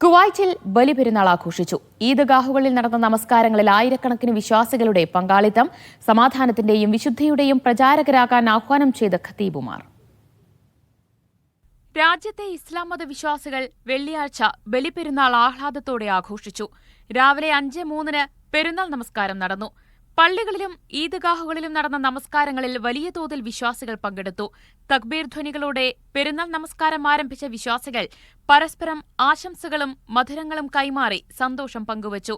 കുവൈറ്റിൽ ബലിപെരുന്നാൾ ആഘോഷിച്ചു. ഈദ്ഗാഹുകളിൽ നടന്ന നമസ്കാരങ്ങളിൽ ആയിരക്കണക്കിന് വിശ്വാസികളുടെ പങ്കാളിത്തം. സമാധാനത്തിന്റെയും വിശുദ്ധിയുടെയും പ്രചാരകരാകാൻ ആഹ്വാനം ചെയ്ത ഖതീബുമാർ. രാജ്യത്തെ ഇസ്ലാം മത വിശ്വാസികൾ വെള്ളിയാഴ്ച ബലിപെരുന്നാൾ ആഹ്ലാദത്തോടെ ആഘോഷിച്ചു. രാവിലെ 5:03 പെരുന്നാൾ നമസ്കാരം നടന്നു. പള്ളികളിലും ഈദ്ഗാഹുകളിലും നടന്ന നമസ്കാരങ്ങളിൽ വലിയ തോതിൽ വിശ്വാസികൾ പങ്കെടുത്തു. തക്ബീർ ധ്വനികളോടെ പെരുന്നാൾ നമസ്കാരം ആരംഭിച്ച വിശ്വാസികൾ പരസ്പരം ആശംസകളും മധുരങ്ങളും കൈമാറി സന്തോഷം പങ്കുവച്ചു.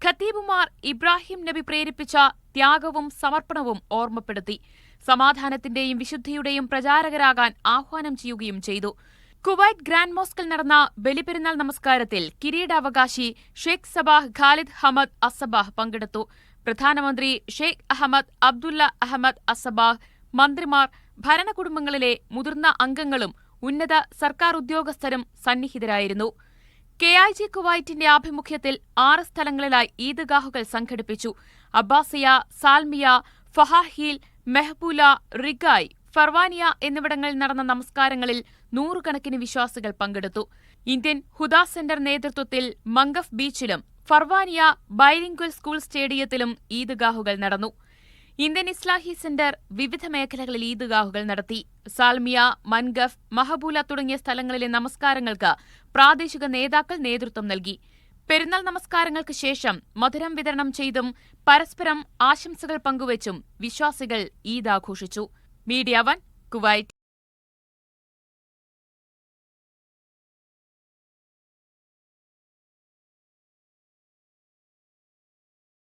ഖതീബുമാർ ഇബ്രാഹിം നബി പ്രേരിപ്പിച്ച ത്യാഗവും സമർപ്പണവും ഓർമ്മപ്പെടുത്തി. സമാധാനത്തിന്റെയും വിശുദ്ധിയുടെയും പ്രചാരകരാകാൻ ആഹ്വാനം ചെയ്യുകയും ചെയ്തു. കുവൈറ്റ് ഗ്രാൻഡ് മോസ്കിൽ നടന്ന ബലിപെരുന്നാൾ നമസ്കാരത്തിൽ കിരീടാവകാശി Sheikh Sabah Khalid Hamad Al Sabah പങ്കെടുത്തു. പ്രധാനമന്ത്രി Sheikh Ahmad Abdullah Ahmad Al Sabah, മന്ത്രിമാർ, ഭരണകുടുംബങ്ങളിലെ മുതിർന്ന അംഗങ്ങളും ഉന്നത സർക്കാർ ഉദ്യോഗസ്ഥരും സന്നിഹിതരായിരുന്നു. KIG കുവൈറ്റിന്റെ ആഭിമുഖ്യത്തിൽ 6 സ്ഥലങ്ങളിലായി ഈദ്ഗാഹുകൾ സംഘടിപ്പിച്ചു. അബ്ബാസിയ, സാൽമിയ, ഫഹാഹീൽ, മെഹ്ബൂല, റിഗായ്, ഫർവാനിയ എന്നിവിടങ്ങളിൽ നടന്ന നമസ്കാരങ്ങളിൽ നൂറുകണക്കിന് വിശ്വാസികൾ പങ്കെടുത്തു. ഇന്ത്യൻ ഹുദ സെന്റർ നേതൃത്വത്തിൽ മംഗഫ് ബീച്ചിലും ഫർവാനിയ ബൈലിംഗ്വൽ സ്കൂൾ സ്റ്റേഡിയത്തിലും ഈദ്ഗാഹുകൾ നടന്നു. ഇന്ത്യൻ ഇസ്ലാഹി സെന്റർ വിവിധ മേഖലകളിൽ ഈദ്ഗാഹുകൾ നടത്തി. സാൽമിയ, മൻഗഫ്, മഹബൂല തുടങ്ങിയ സ്ഥലങ്ങളിലെ നമസ്കാരങ്ങൾക്ക് പ്രാദേശിക നേതാക്കൾ നേതൃത്വം നൽകി. പെരുന്നാൾ നമസ്കാരങ്ങൾക്ക് ശേഷം മധുരം വിതരണം ചെയ്തും പരസ്പരം ആശംസകൾ പങ്കുവച്ചും വിശ്വാസികൾ ഈദ് ആഘോഷിച്ചു. Media 1 Kuwait.